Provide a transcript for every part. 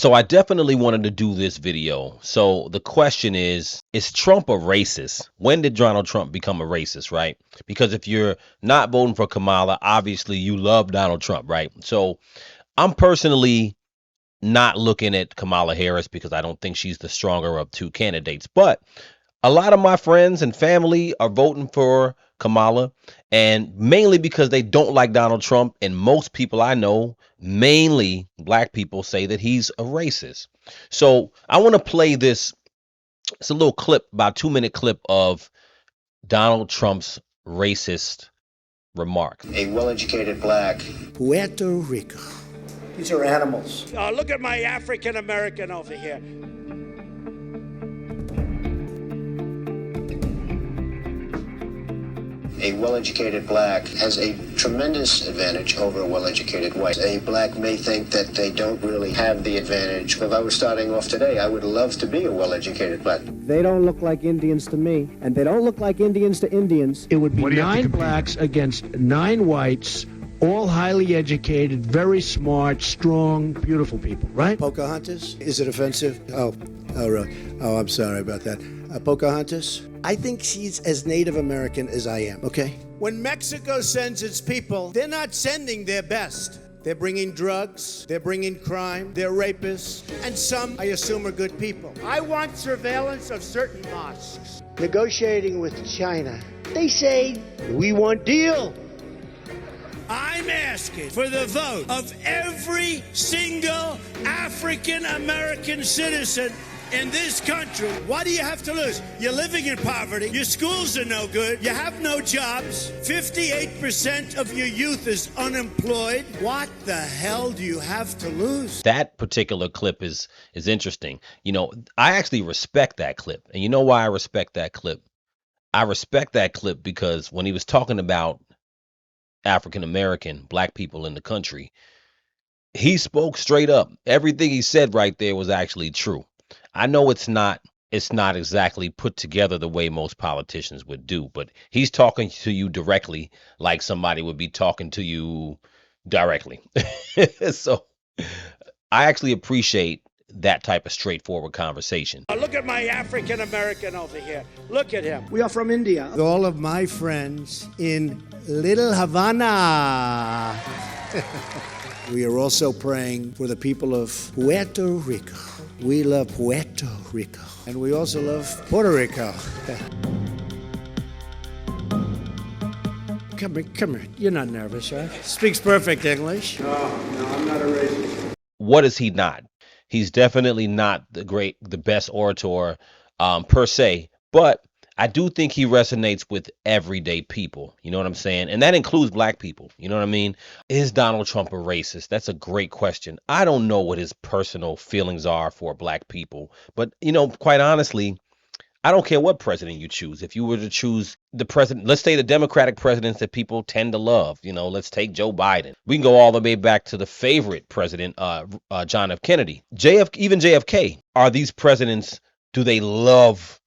So I definitely wanted to do this video. So the question is Trump a racist? When did Donald Trump become a racist, right? Because if you're not voting for Kamala, obviously you love Donald Trump, right? So I'm personally not looking at Kamala Harris because I don't think she's the stronger of two candidates. But a lot of my friends and family are voting for Kamala, and mainly because they don't like Donald Trump. And most people I know, mainly black people, say that he's a racist. So I want to play this. It's a little clip, about 2 minute clip of Donald Trump's racist remarks. A well-educated black. Puerto Rico. These are animals. Look at my African American over here. A well-educated black has a tremendous advantage over a well-educated white. A black may think that they don't really have the advantage. If I was starting off today, I would love to be a well-educated black. They don't look like Indians to me, and they don't look like Indians to Indians. It would be 9 blacks against 9 whites, all highly educated, very smart, strong, beautiful people, right? Pocahontas? Is it offensive? Oh, really? Oh, I'm sorry about that. Pocahontas? I think she's as Native American as I am, okay? When Mexico sends its people, they're not sending their best. They're bringing drugs, they're bringing crime, they're rapists, and some, I assume, are good people. I want surveillance of certain mosques. Negotiating with China. They say, we want deal. I'm asking for the vote of every single African American citizen in this country. What do you have to lose? You're living in poverty. Your schools are no good. You have no jobs. 58% of your youth is unemployed. What the hell do you have to lose? That particular clip is interesting. You know, I actually respect that clip. And you know why I respect that clip? I respect that clip because when he was talking about African American black people in the country, he spoke straight up. Everything he said right there was actually true. I know it's not exactly put together the way most politicians would do, but he's talking to you directly like somebody would be talking to you directly. So I actually appreciate that type of straightforward conversation. Look at my African American over here. Look at him. We are from India. All of my friends in Little Havana. We are also praying for the people of Puerto Rico. We love Puerto Rico. And we also love Puerto Rico. Come here. You're not nervous, right? Speaks perfect English. No, I'm not a racist. What is he not? He's definitely not the best orator per se, but I do think he resonates with everyday people. You know what I'm saying? And that includes black people. You know what I mean? Is Donald Trump a racist? That's a great question. I don't know what his personal feelings are for black people, but you know, quite honestly, I don't care what president you choose. If you were to choose the president, let's say the Democratic presidents that people tend to love, you know, let's take Joe Biden. We can go all the way back to the favorite president, John F. Kennedy. Even JFK. Are these presidents, do they love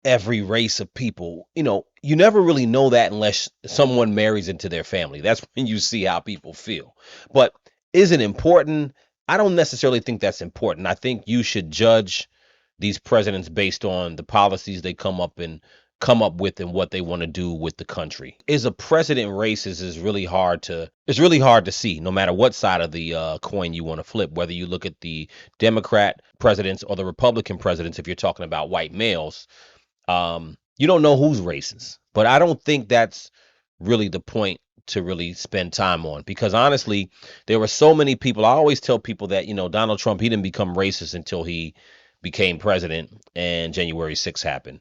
every race of people? You know, you never really know that unless someone marries into their family. That's when you see how people feel. But is it important? I don't necessarily think that's important. I think you should judge these presidents based on the policies they come up with and what they want to do with the country. Is a president racist is really hard to see, no matter what side of the coin you want to flip, whether you look at the Democrat presidents or the Republican presidents. If you're talking about white males, you don't know who's racist, but I don't think that's really the point to really spend time on, because honestly, there were so many people. I always tell people that, you know, Donald Trump, he didn't become racist until he became president and January 6th happened.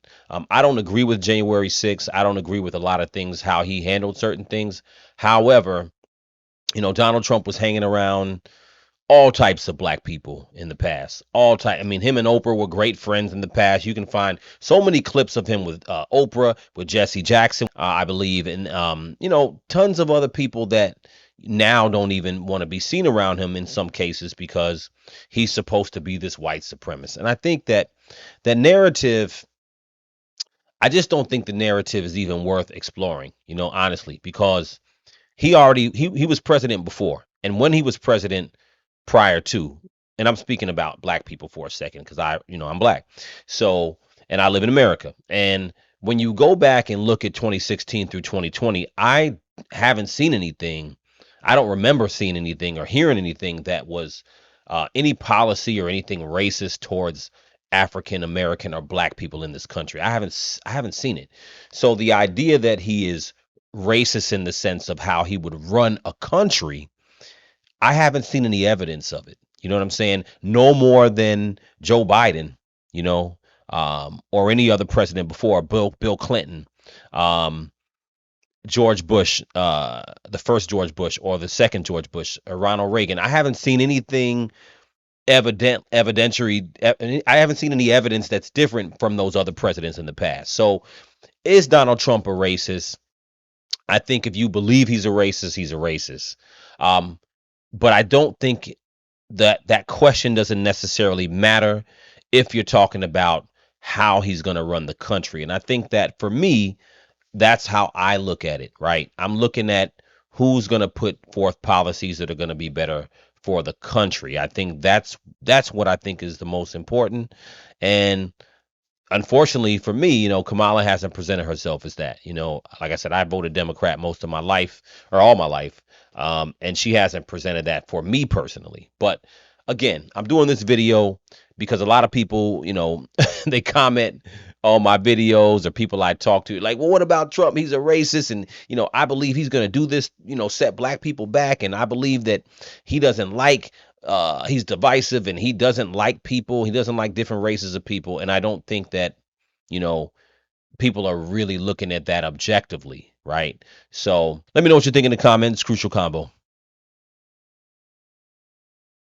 I don't agree with January 6th. I don't agree with a lot of things, how he handled certain things. However, you know, Donald Trump was hanging around all types of black people in the past. I mean, him and Oprah were great friends in the past. You can find so many clips of him with Oprah, with Jesse Jackson, I believe, and you know, tons of other people that now don't even want to be seen around him in some cases because he's supposed to be this white supremacist. And I think that the narrative, I just don't think the narrative is even worth exploring, you know, honestly, because he was president before. And when he was president prior to, and I'm speaking about black people for a second because I'm black. So, and I live in America. And when you go back and look at 2016 through 2020, I haven't seen anything. I don't remember seeing anything or hearing anything that was any policy or anything racist towards African American or black people in this country. I haven't seen it. So the idea that he is racist in the sense of how he would run a country, I haven't seen any evidence of it. You know what I'm saying? No more than Joe Biden, or any other president before, Bill Clinton, um, George Bush, the first George Bush or the second George Bush, or Ronald Reagan. I haven't seen anything evidentiary. I haven't seen any evidence that's different from those other presidents in the past. So is Donald Trump a racist? I think if you believe he's a racist, he's a racist. Um, but I don't think that question doesn't necessarily matter if you're talking about how he's going to run the country. And I think that for me, that's how I look at it, right? I'm looking at who's going to put forth policies that are going to be better for the country. I think that's what I think is the most important. And unfortunately for me, Kamala hasn't presented herself as that. Like I said, I voted Democrat most of my life, or all my life, and she hasn't presented that for me personally. But again, I'm doing this video because a lot of people, they comment on my videos, or people I talk to, like, well, what about Trump? He's a racist, and I believe he's going to do this, set black people back, and I believe that he doesn't like he's divisive, and he doesn't like people. He doesn't like different races of people. And I don't think that, you know, people are really looking at that objectively, right? So let me know what you think in the comments. Crucial Combo.